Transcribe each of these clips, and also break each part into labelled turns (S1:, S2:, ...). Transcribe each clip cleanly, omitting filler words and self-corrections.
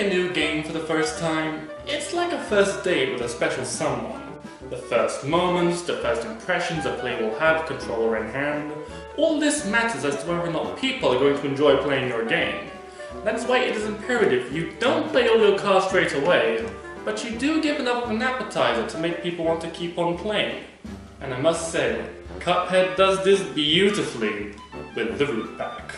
S1: playing a new game for the first time, it's like a first date with a special someone. The first moments, the first impressions a player will have, controller in hand, all this matters as to whether or not people are going to enjoy playing your game. That is why it is imperative you don't play all your cards straight away, but you do give enough of an appetizer to make people want to keep on playing. And I must say, Cuphead does this beautifully with the root pack.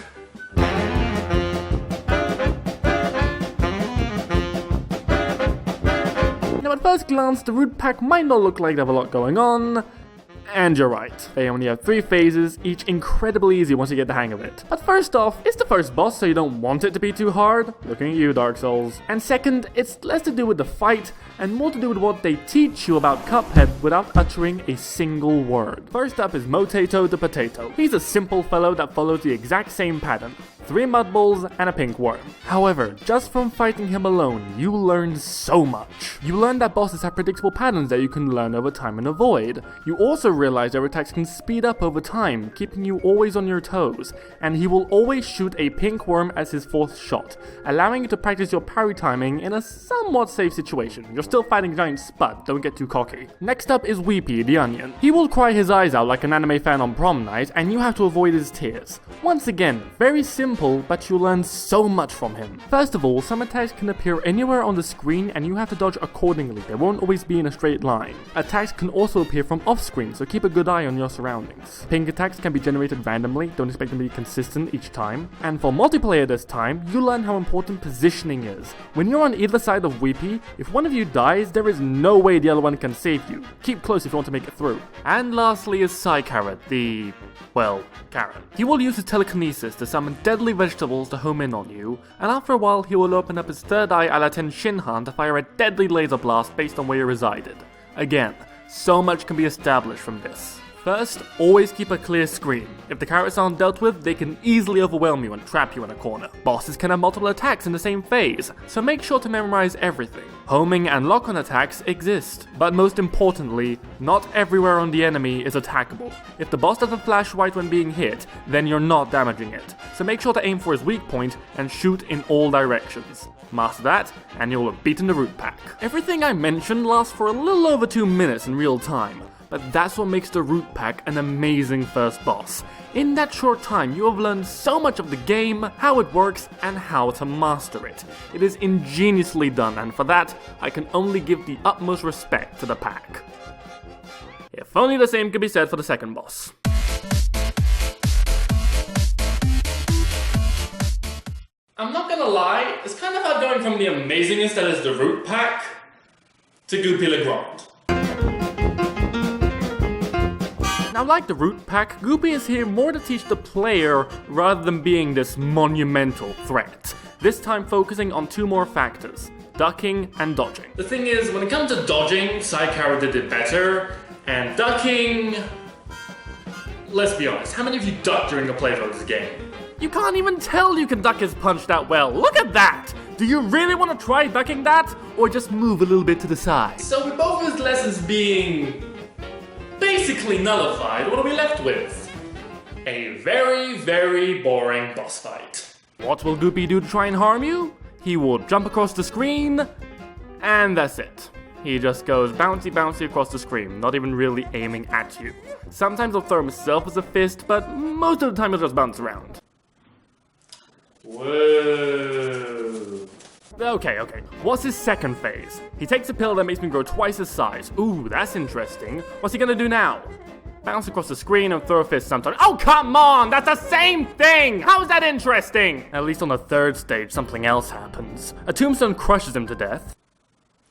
S2: Now at first glance, the root pack might not look like they have a lot going on, and you're right, they only have 3 phases, each incredibly easy once you get the hang of it. But first off, it's the first boss, so you don't want it to be too hard, looking at you, Dark Souls. And second, it's less to do with the fight, and more to do with what they teach you about Cuphead without uttering a single word. First up is Motato the Potato. He's a simple fellow that follows the exact same pattern. 3 mud balls and a pink worm. However, just from fighting him alone, you learn so much. You learn that bosses have predictable patterns that you can learn over time and avoid. You also realize their attacks can speed up over time, keeping you always on your toes, and he will always shoot a pink worm as his 4th shot, allowing you to practice your parry timing in a somewhat safe situation. You're still fighting giant Spud, don't get too cocky. Next up is Weepy the Onion. He will cry his eyes out like an anime fan on prom night, and you have to avoid his tears. Once again, very simple, but you learn so much from him. First of all, some attacks can appear anywhere on the screen and you have to dodge accordingly. They won't always be in a straight line. Attacks can also appear from off screen, so keep a good eye on your surroundings. Pink attacks can be generated randomly, don't expect them to be consistent each time. And for multiplayer this time, you learn how important positioning is. When you're on either side of Weepy, if one of you dies, there is no way the other one can save you. Keep close if you want to make it through. And lastly is Carrot, carrot. He will use his telekinesis to summon deadly vegetables to home in on you, and after a while he will open up his third eye a la Ten Shinhan to fire a deadly laser blast based on where you resided. Again, so much can be established from this. First, always keep a clear screen. If the carrots aren't dealt with, they can easily overwhelm you and trap you in a corner. Bosses can have multiple attacks in the same phase, so make sure to memorize everything. Homing and lock-on attacks exist, but most importantly, not everywhere on the enemy is attackable. If the boss doesn't flash white when being hit, then you're not damaging it, so make sure to aim for his weak point and shoot in all directions. Master that, and you'll have beaten the root pack. Everything I mentioned lasts for a little over 2 minutes in real time, but that's what makes the root pack an amazing first boss. In that short time, you have learned so much of the game, how it works, and how to master it. It is ingeniously done, and for that, I can only give the utmost respect to the pack. If only the same could be said for the second boss.
S1: I'm not gonna lie, it's kind of hard going from the amazingness that is the root pack to Goopy Grande.
S2: Now, like the root pack, Goopy is here more to teach the player rather than being this monumental threat. This time focusing on 2 more factors, ducking and dodging.
S1: The thing is, when it comes to dodging, Carrot did it better, and ducking... Let's be honest, how many of you ducked during the playthrough of this game?
S2: You can't even tell you can duck his punch that well. Look at that! Do you really want to try ducking that? Or just move a little bit to the side?
S1: So with both of his lessons being basically nullified, what are we left with? A very, very boring boss fight.
S2: What will Goopy do to try and harm you? He will jump across the screen, and that's it. He just goes bouncy bouncy across the screen, not even really aiming at you. Sometimes he'll throw himself as a fist, but most of the time he'll just bounce around.
S1: Whoa.
S2: Okay. What's his second phase? He takes a pill that makes me grow twice his size. Ooh, that's interesting. What's he gonna do now? Bounce across the screen and throw a fist sometimes. Oh, come on! That's the same thing! How is that interesting? At least on the 3rd stage, something else happens. A tombstone crushes him to death.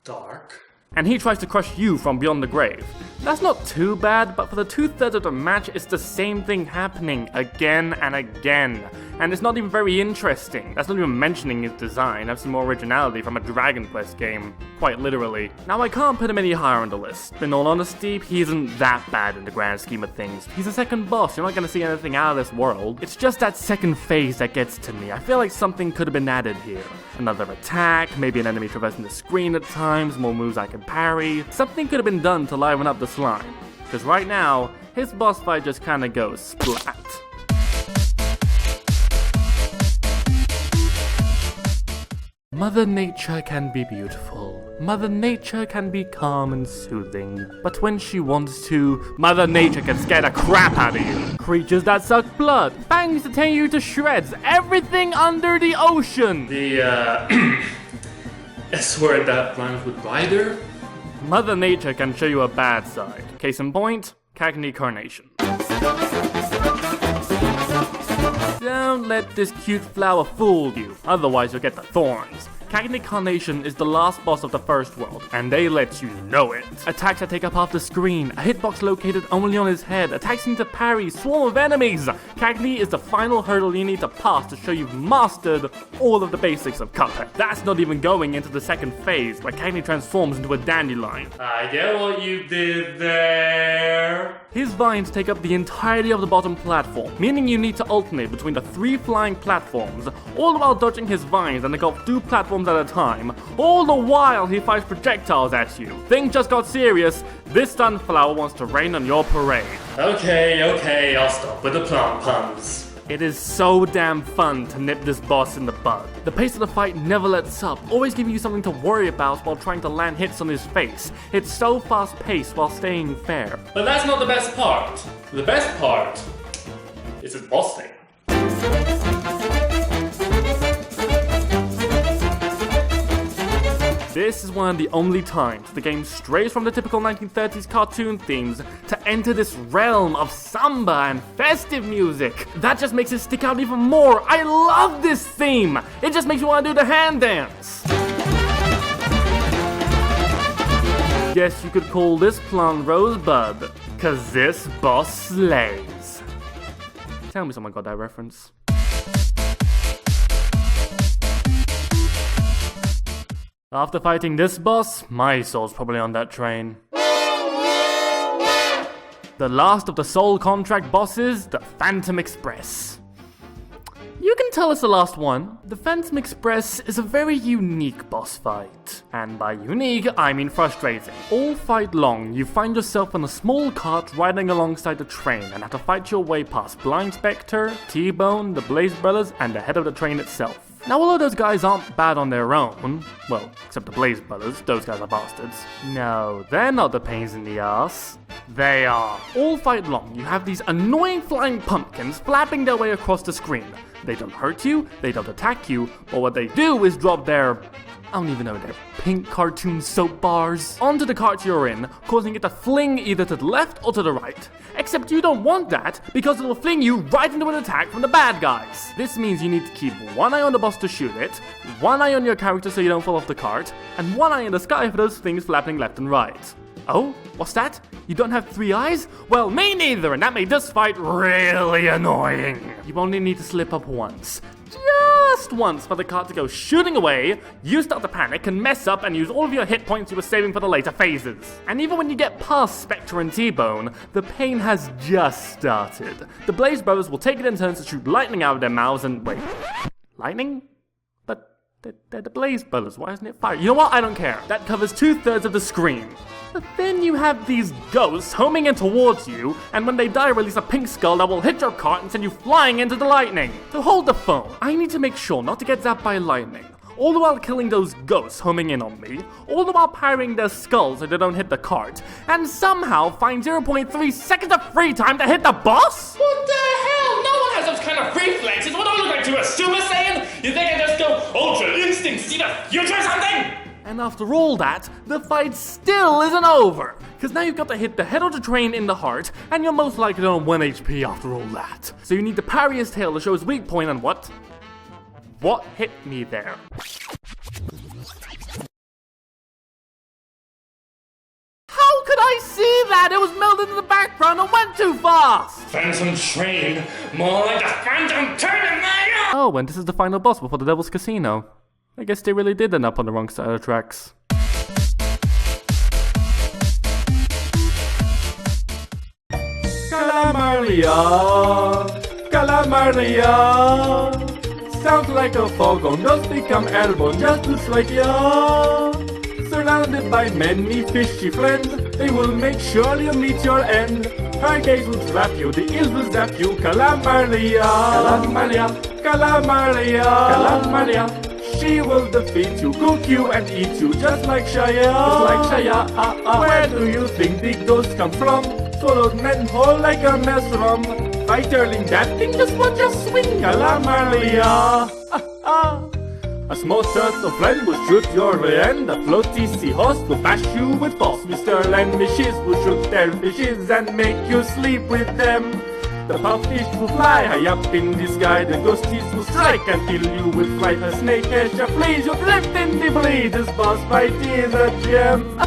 S1: Dark.
S2: And he tries to crush you from beyond the grave. That's not too bad, but for the 2/3 of the match, it's the same thing happening again and again. And it's not even very interesting. That's not even mentioning his design. Have some more originality from a Dragon Quest game, quite literally. Now, I can't put him any higher on the list. In all honesty, he isn't that bad in the grand scheme of things. He's a second boss, you're not gonna see anything out of this world. It's just that second phase that gets to me. I feel like something could have been added here. Another attack, maybe an enemy traversing the screen at times, more moves I can parry. Something could have been done to liven up the slime. Because right now, his boss fight just kinda goes splat. Mother Nature can be beautiful. Mother Nature can be calm and soothing. But when she wants to, Mother Nature can scare the crap out of you. Creatures that suck blood, fangs that tear you to shreds, everything under the ocean.
S1: The, S-word that rhymes with rider?
S2: Mother Nature can show you a bad side. Case in point, Cagney Carnation. Don't let this cute flower fool you, otherwise you'll get the thorns. Cagney Carnation is the last boss of the first world, and they let you know it. Attacks that take up half the screen, a hitbox located only on his head, attacks you need to parry, swarm of enemies. Cagney is the final hurdle you need to pass to show you've mastered all of the basics of Cuphead. That's not even going into the second phase, where Cagney transforms into a Dandi-lion.
S1: I get what you did there.
S2: His vines take up the entirety of the bottom platform, meaning you need to alternate between the 3 flying platforms, all while dodging his vines and engulf 2 platforms at a time, all the while he fires projectiles at you. Things just got serious. This sunflower wants to rain on your parade.
S1: Okay, I'll stop with the plant puns.
S2: It is so damn fun to nip this boss in the bud. The pace of the fight never lets up, always giving you something to worry about while trying to land hits on his face. It's so fast paced while staying fair.
S1: But that's not the best part. The best part is his boss thing.
S2: This is one of the only times the game strays from the typical 1930s cartoon themes to enter this realm of samba and festive music. That just makes it stick out even more. I love this theme! It just makes me want to do the hand dance. Guess you could call this plant Rosebud, cause this boss slays. Tell me someone got that reference. After fighting this boss, my soul's probably on that train. The last of the soul contract bosses, the Phantom Express. You can tell it's the last one. The Phantom Express is a very unique boss fight. And by unique, I mean frustrating. All fight long, you find yourself in a small cart riding alongside the train and have to fight your way past Blind Spectre, T-Bone, the Blaze Brothers, and the head of the train itself. Now, although those guys aren't bad on their own, well, except the Blaze Brothers, those guys are bastards. No, they're not the pains in the ass. They are. All fight long, you have these annoying flying pumpkins flapping their way across the screen. They don't hurt you, they don't attack you, but what they do is drop their... I don't even know, their pink cartoon soap bars onto the cart you're in, causing it to fling either to the left or to the right. Except you don't want that, because it will fling you right into an attack from the bad guys. This means you need to keep one eye on the boss to shoot it, one eye on your character so you don't fall off the cart, and one eye in the sky for those things flapping left and right. Oh, what's that? You don't have 3 eyes? Well, me neither, and that made this fight really annoying. You only need to slip up once. Just once for the cart to go shooting away, you start to panic and mess up and use all of your hit points you were saving for the later phases. And even when you get past Spectre and T-Bone, the pain has just started. The Blaze Brothers will take it in turns to shoot lightning out of their mouths and... Wait, lightning? But they're the Blaze Brothers, why isn't it fire? You know what, I don't care. That covers 2/3 of the screen. But then you have these ghosts homing in towards you, and when they die release a pink skull that will hit your cart and send you flying into the lightning. To hold the phone, I need to make sure not to get zapped by lightning, all the while killing those ghosts homing in on me, all the while parrying their skulls so they don't hit the cart, and somehow find 0.3 seconds of free time to hit the boss?
S1: What the hell? No one has those kind of reflexes. What do I look like to a Super Saiyan? You think I just go Ultra Instinct, see the future or something?
S2: And after all that, the fight still isn't over, because now you've got to hit the head of the train in the heart, and you're most likely on 1 HP after all that. So you need to parry his tail to show his weak point, and what hit me there? How could I see that? It was melted in the background and went too fast!
S1: Phantom Train, more like the Phantom Terminator!
S2: Oh, and this is the final boss before the Devil's Casino. I guess they really did end up on the wrong side of the tracks. Calamaria, Calamaria. Sounds like a foghorn, just become airborne just to strike ya. Surrounded by many fishy friends, they will make sure you meet your end. Hurricanes will trap you, the eels will zap you. Calamaria, Calamaria, Calamaria, Calamaria. she will defeat you, cook you and eat you, just like Shia. Just like Shia. Where do you think the ghosts come from? Swallowed men whole like a mushroom. By turning that thing, just watch us swing a la Marlia. A small turtle friend will shoot your rear end. A floaty seahorse will bash you with balls. Mr. Land fishes will shoot their fishes and make you sleep with them. The pupfish will fly high up in the sky. The ghosties will strike and kill you with fright. A snake catch a fleas, you'll drift in the bleed. This boss fight is a gem.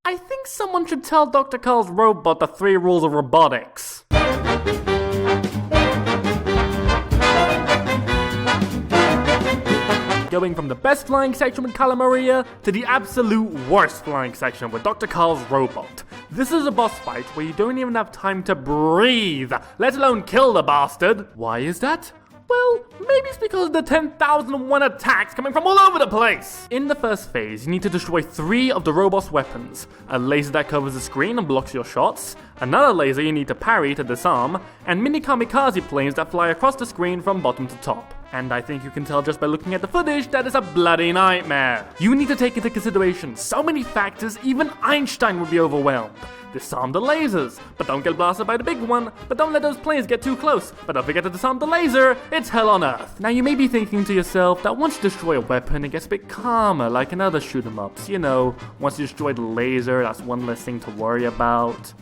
S2: I think someone should tell Dr. Carl's robot the 3 rules of robotics. Going from the best flying section with Calamaria to the absolute worst flying section with Dr. Carl's robot. This is a boss fight where you don't even have time to breathe, let alone kill the bastard. Why is that? Well, maybe it's because of the 10,001 attacks coming from all over the place! In the first phase, you need to destroy 3 of the robot's weapons. A laser that covers the screen and blocks your shots, another laser you need to parry to disarm, and mini kamikaze planes that fly across the screen from bottom to top. And I think you can tell just by looking at the footage that it's a bloody nightmare. You need to take into consideration so many factors, even Einstein would be overwhelmed. Disarm the lasers, but don't get blasted by the big one, but don't let those planes get too close, but don't forget to disarm the laser, it's hell on earth. Now you may be thinking to yourself that once you destroy a weapon it gets a bit calmer like in other shoot 'em ups, you know, once you destroy the laser that's one less thing to worry about.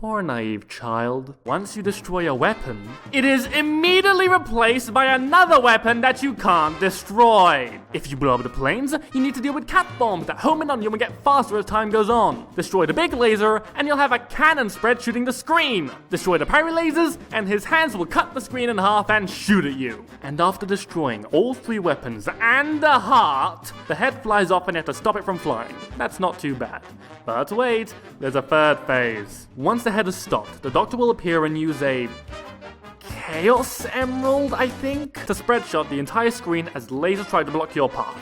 S2: Poor naive child. Once you destroy a weapon, it is immediately replaced by another weapon that you can't destroy. If you blow up the planes, you need to deal with cat bombs that home in on you and get faster as time goes on. Destroy the big laser, and you'll have a cannon spread shooting the screen. Destroy the parry lasers, and his hands will cut the screen in half and shoot at you. And after destroying all 3 weapons and the heart, the head flies off and you have to stop it from flying. That's not too bad. But wait, there's a 3rd phase. Once the head is stopped, the doctor will appear and use a Chaos Emerald, I think, to spread shot the entire screen as lasers try to block your path.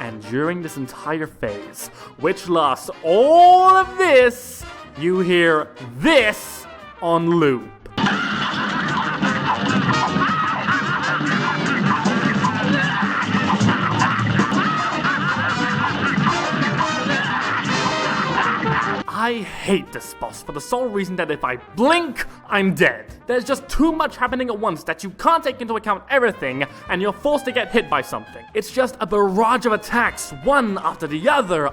S2: And during this entire phase, which lasts all of this, you hear this on loop. I hate this boss for the sole reason that if I blink, I'm dead. There's just too much happening at once that you can't take into account everything, and you're forced to get hit by something. It's just a barrage of attacks, one after the other,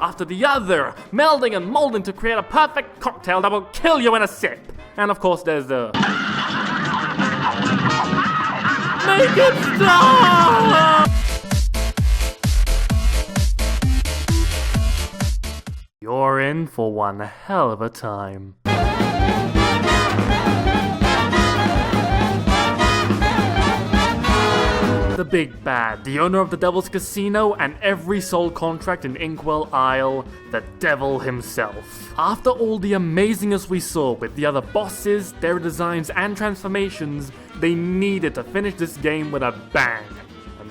S2: melding and molding to create a perfect cocktail that will kill you in a sip. And of course there's the... Make it stop! You're in for one hell of a time. The big bad, the owner of the Devil's Casino and every soul contract in Inkwell Isle, the devil himself. After all the amazingness we saw with the other bosses, their designs and transformations, they needed to finish this game with a bang.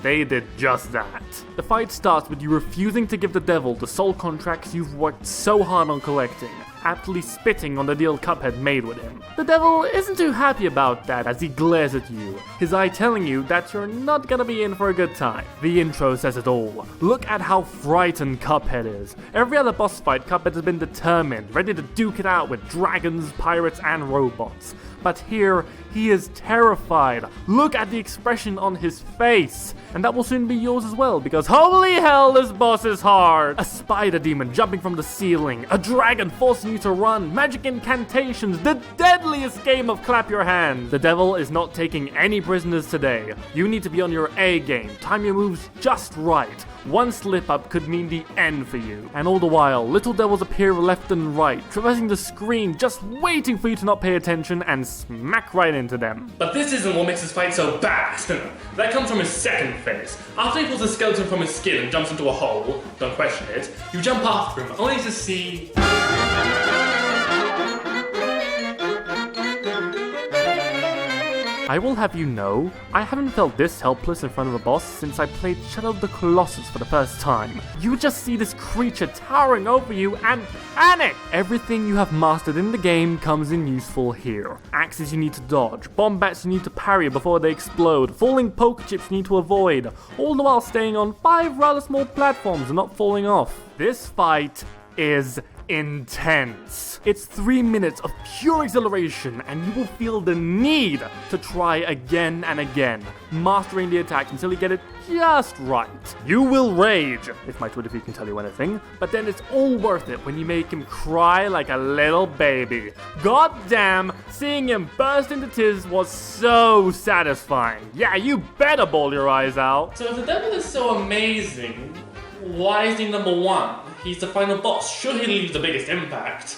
S2: They did just that. The fight starts with you refusing to give the devil the soul contracts you've worked so hard on collecting, aptly spitting on the deal Cuphead made with him. The devil isn't too happy about that as he glares at you, his eye telling you that you're not gonna be in for a good time. The intro says it all. Look at how frightened Cuphead is. Every other boss fight, Cuphead has been determined, ready to duke it out with dragons, pirates, and robots. But here, he is terrified. Look at the expression on his face. And that will soon be yours as well, because holy hell, this boss is hard. A spider demon jumping from the ceiling, a dragon forcing you to run, magic incantations, the deadliest game of clap your hands. The devil is not taking any prisoners today. You need to be on your A game, time your moves just right. One slip up could mean the end for you. And all the while, little devils appear left and right, traversing the screen, just waiting for you to not pay attention and smack right into them.
S1: But this isn't what makes this fight so bad. That comes from his 2nd phase. After he pulls a skeleton from his skin and jumps into a hole, don't question it, you jump after him, only to see...
S2: I will have you know, I haven't felt this helpless in front of a boss since I played Shadow of the Colossus for the first time. You just see this creature towering over you and panic! Everything you have mastered in the game comes in useful here. Axes you need to dodge, bomb bats you need to parry before they explode, falling poke chips you need to avoid, all the while staying on 5 rather small platforms and not falling off. This fight is intense. It's 3 minutes of pure exhilaration, and you will feel the need to try again and again, mastering the attacks until you get it just right. You will rage, if my Twitter feed can tell you anything, but then it's all worth it when you make him cry like a little baby. God damn, seeing him burst into tears was so satisfying. Yeah, you better bawl your eyes out.
S1: So if the devil is so amazing, why is he number 1? He's the final boss. Should he leave the biggest impact?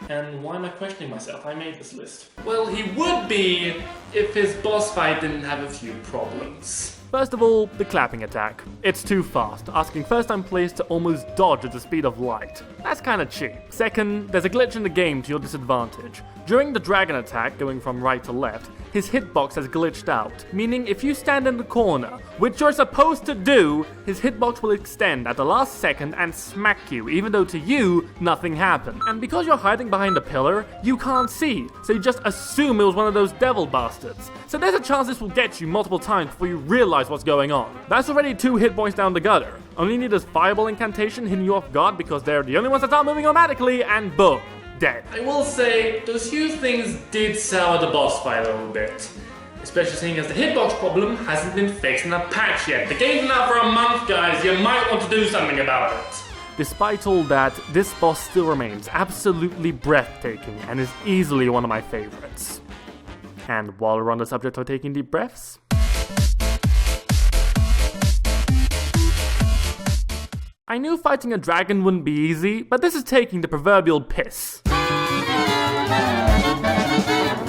S1: And why am I questioning myself? I made this list. Well, he would be if his boss fight didn't have a few problems.
S2: First of all, the clapping attack. It's too fast, asking first-time players to almost dodge at the speed of light. That's kinda cheap. Second, there's a glitch in the game to your disadvantage. During the dragon attack, going from right to left, his hitbox has glitched out, meaning if you stand in the corner, which you're supposed to do, his hitbox will extend at the last second and smack you, even though to you, nothing happened. And because you're hiding behind a pillar, you can't see, so you just assume it was one of those devil bastards. So there's a chance this will get you multiple times before you realize what's going on. That's already 2 hit points down the gutter. Only need this fireball incantation hitting you off guard because they're the only ones that start moving automatically, and boom, dead.
S1: I will say, those few things did sour the boss fight a little bit. Especially seeing as the hitbox problem hasn't been fixed in a patch yet. The game's been out for a month, guys. You might want to do something about it.
S2: Despite all that, this boss still remains absolutely breathtaking and is easily one of my favorites. And while we're on the subject of taking deep breaths, I knew fighting a dragon wouldn't be easy, but this is taking the proverbial piss.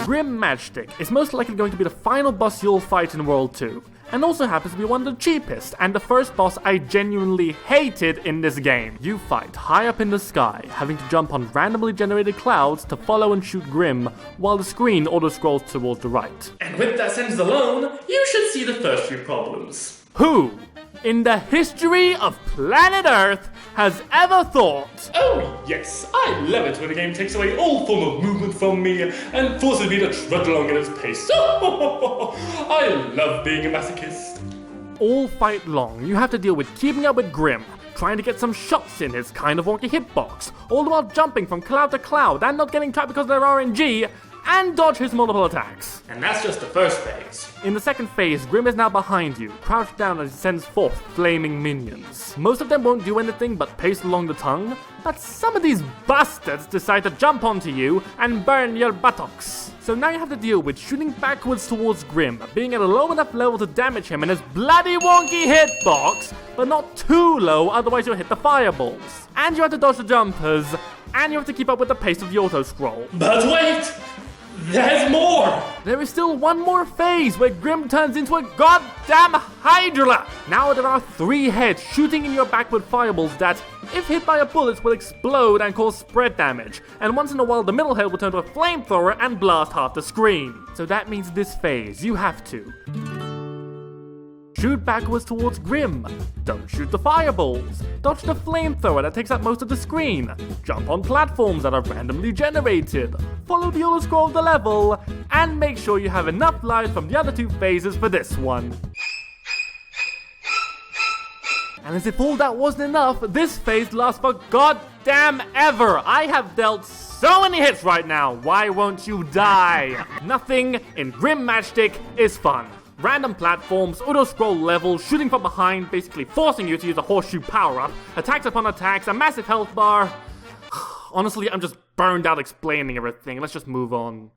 S2: Grim Matchstick is most likely going to be the final boss you'll fight in World 2, and also happens to be one of the cheapest, and the first boss I genuinely hated in this game. You fight high up in the sky, having to jump on randomly generated clouds to follow and shoot Grim, while the screen auto-scrolls towards the right.
S1: And with that sentence alone, you should see the first few problems.
S2: Who, in the history of planet Earth, has ever thought,
S1: oh yes, I love it when a game takes away all form of movement from me and forces me to trudge along at its pace. I love being a masochist.
S2: all fight long you have to deal with keeping up with Grim, trying to get some shots in his kind of wonky hitbox, all the while jumping from cloud to cloud and not getting trapped because of their RNG, and dodge his multiple attacks.
S1: And that's just the first phase.
S2: In the second phase, Grim is now behind you, crouched down as he sends forth flaming minions. Most of them won't do anything but pace along the tongue, but some of these bastards decide to jump onto you and burn your buttocks. So now you have to deal with shooting backwards towards Grim, being at a low enough level to damage him in his bloody wonky hitbox, but not too low, otherwise you'll hit the fireballs. And you have to dodge the jumpers, and you have to keep up with the pace of the auto-scroll.
S1: But wait! There's more!
S2: There is still one more phase where Grim turns into a goddamn Hydra! Now there are 3 heads shooting in your back with fireballs that, if hit by a bullet, will explode and cause spread damage. And once in a while the middle head will turn to a flamethrower and blast half the screen. So that means this phase, you have to shoot backwards towards Grim. Don't shoot the fireballs. Dodge the flamethrower that takes up most of the screen. Jump on platforms that are randomly generated. Follow the auto scroll of the level. And make sure you have enough lives from the other 2 phases for this one. And as if all that wasn't enough, this phase lasts for goddamn ever. I have dealt so many hits right now. Why won't you die? Nothing in Grim Matchstick is fun. Random platforms, auto-scroll levels, shooting from behind, basically forcing you to use a horseshoe power-up, attacks upon attacks, a massive health bar. Honestly, I'm just burned out explaining everything. Let's just move on.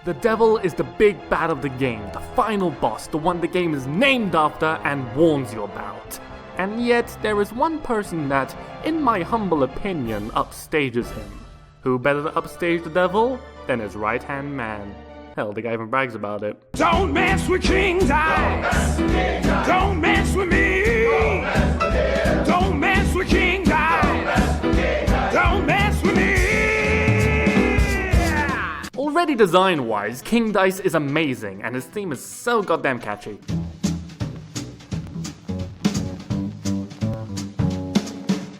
S2: The devil is the big bad of the game, the final boss, the one the game is named after and warns you about. And yet, there is one person that, in my humble opinion, upstages him. Who better to upstage the devil than his right-hand man? Hell, the guy even brags about it.
S3: Don't mess with King Dice. Don't mess with me. Don't mess with King Dice. Don't mess with me.
S2: Already design-wise, King Dice is amazing, and his theme is so goddamn catchy.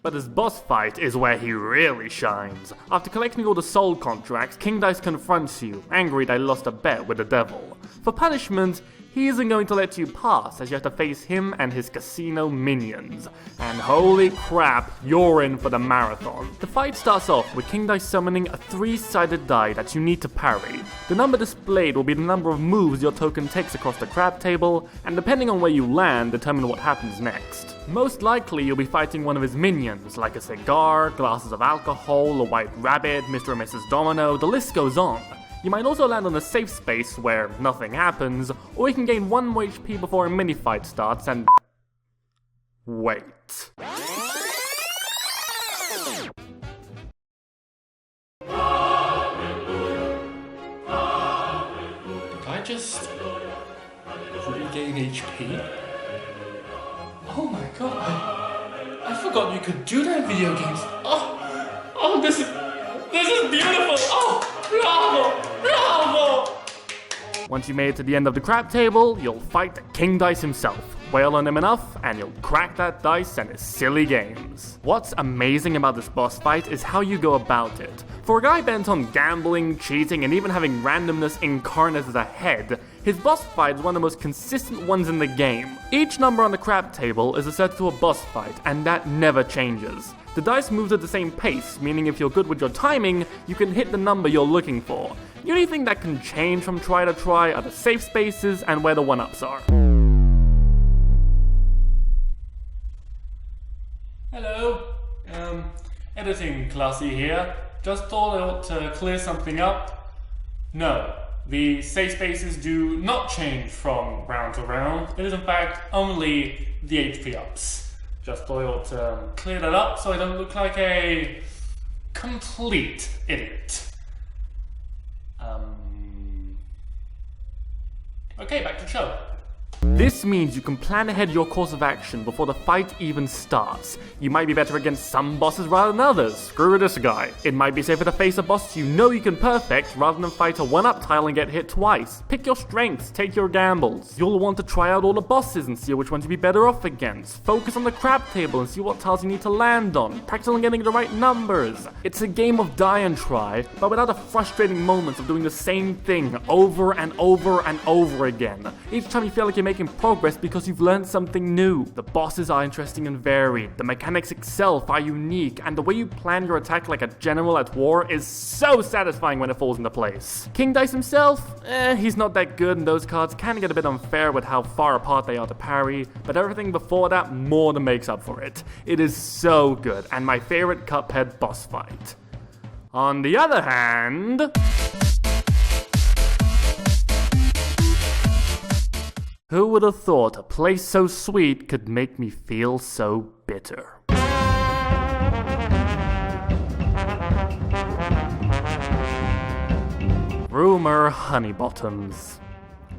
S2: But his boss fight is where he really shines. After collecting all the soul contracts, King Dice confronts you, angry that he lost a bet with the devil. For punishment, he isn't going to let you pass, as you have to face him and his casino minions. And holy crap, you're in for the marathon. The fight starts off with King Dice summoning a 3-sided die that you need to parry. The number displayed will be the number of moves your token takes across the crab table, and depending on where you land, determine what happens next. Most likely you'll be fighting one of his minions, like a cigar, glasses of alcohol, a white rabbit, Mr. and Mrs. Domino, the list goes on. You might also land on a safe space where nothing happens, or you can gain 1 more HP before a mini-fight starts and... wait.
S1: Did I just regain HP? Oh my god, I forgot you could do that in video games. Oh, this is beautiful. Oh, bravo.
S2: Once you made it to the end of the crap table, you'll fight the King Dice himself. Wail on him enough, and you'll crack that dice and his silly games. What's amazing about this boss fight is how you go about it. For a guy bent on gambling, cheating, and even having randomness incarnate as a head, his boss fight is one of the most consistent ones in the game. Each number on the crap table is associated to a boss fight, and that never changes. The dice moves at the same pace, meaning if you're good with your timing, you can hit the number you're looking for. The only thing that can change from try to try are the safe spaces and where the 1-ups are.
S1: Hello, editing classy here. Just thought I ought to clear something up. No, the safe spaces do not change from round to round. It is in fact only the HP ups. Just thought I ought to clear that up so I don't look like a complete idiot. Okay, back to the show.
S2: This means you can plan ahead your course of action before the fight even starts. You might be better against some bosses rather than others. Screw this guy. It might be safer to face a boss you know you can perfect rather than fight a 1-up tile and get hit twice. Pick your strengths, take your gambles. You'll want to try out all the bosses and see which ones you'd be better off against. Focus on the crab table and see what tiles you need to land on. Practice on getting the right numbers. It's a game of die and try, but without the frustrating moments of doing the same thing over and over and over again. Each time you feel like you're making progress because you've learned something new. The bosses are interesting and varied, the mechanics itself are unique, and the way you plan your attack like a general at war is so satisfying when it falls into place. King Dice himself? He's not that good, and those cards can get a bit unfair with how far apart they are to parry, but everything before that more than makes up for it. It is so good, and my favorite Cuphead boss fight. On the other hand... who would have thought a place so sweet could make me feel so bitter? Rumor Honeybottoms.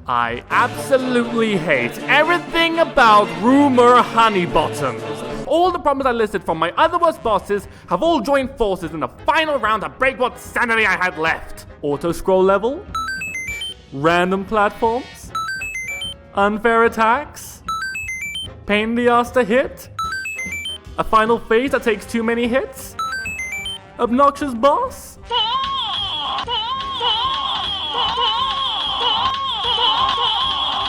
S2: I absolutely hate everything about Rumor Honeybottoms. All the problems I listed from my other worst bosses have all joined forces in the final round to break what sanity I had left. Auto-scroll level? Random platforms? Unfair attacks? Pain in the ass to hit? A final phase that takes too many hits? Obnoxious boss?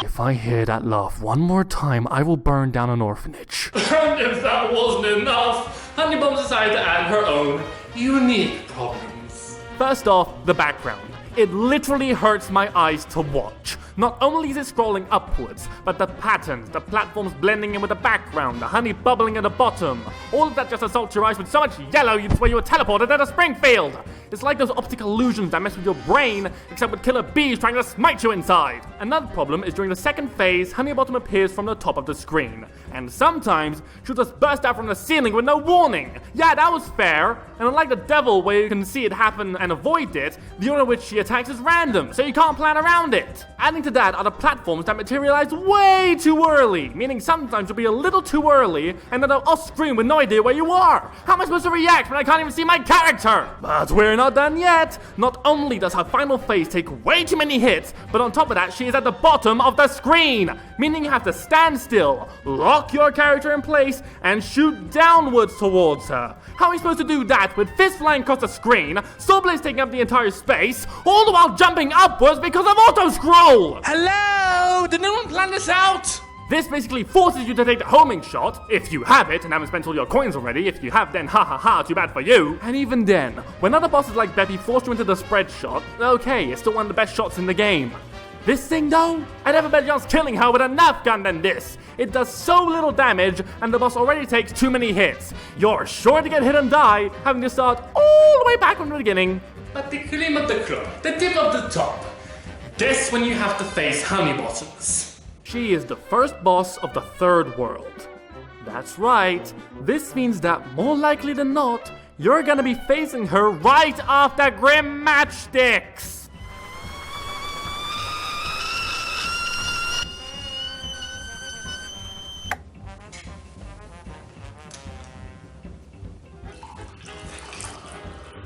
S2: If I hear that laugh one more time, I will burn down an orphanage.
S1: And if that wasn't enough, Honeybottoms decided to add her own unique problems.
S2: First off, the background. It literally hurts my eyes to watch. Not only is it scrolling upwards, but the patterns, the platforms blending in with the background, the honey bubbling at the bottom, all of that just assaults your eyes with so much yellow you'd swear you were teleported at a Springfield. It's like those optical illusions that mess with your brain, except with killer bees trying to smite you inside. Another problem is during the second phase, Honeybottom appears from the top of the screen, and sometimes she'll just burst out from the ceiling with no warning. Yeah, that was fair, and unlike the devil where you can see it happen and avoid it, the order in which she attacks is random, so you can't plan around it. Adding to to that are the platforms that materialize way too early, meaning sometimes you'll be a little too early and then off screen with no idea where you are. How am I supposed to react when I can't even see my character? But we're not done yet. Not only does her final phase take way too many hits, but on top of that, she is at the bottom of the screen, meaning you have to stand still, lock your character in place, and shoot downwards towards her. How are we supposed to do that with fists flying across the screen, sword blades taking up the entire space, all the while jumping upwards because of auto-scroll?
S1: Hello? Did no one plan this out?
S2: This basically forces you to take the homing shot, if you have it and haven't spent all your coins already. If you have, then ha ha ha, too bad for you. And even then, when other bosses like Beppy force you into the spread shot, okay, it's still one of the best shots in the game. This thing though, I never bet against killing her with a Nerf gun than this. It does so little damage, and the boss already takes too many hits. You're sure to get hit and die, having to start all the way back from the beginning.
S1: But the cream of the crop, the tip of the top. This when you have to face Honeybottoms.
S2: She is the first boss of the third world. That's right, this means that more likely than not, you're gonna be facing her right after Grim Matchsticks.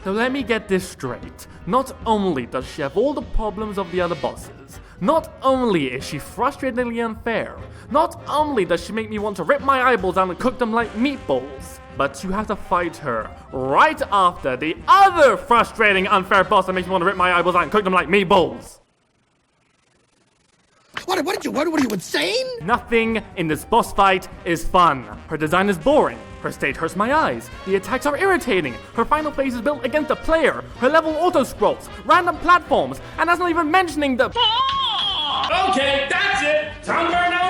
S2: So let me get this straight. Not only does she have all the problems of the other bosses, not only is she frustratingly unfair, not only does she make me want to rip my eyeballs out and cook them like meatballs, but you have to fight her right after the other frustrating unfair boss that makes me want to rip my eyeballs out and cook them like meatballs.
S3: What are you insane?
S2: Nothing in this boss fight is fun. Her design is boring. Her state hurts my eyes. The attacks are irritating. Her final phase is built against the player. Her level auto-scrolls, random platforms, and that's not even mentioning the...
S1: Okay, that's it! Time for another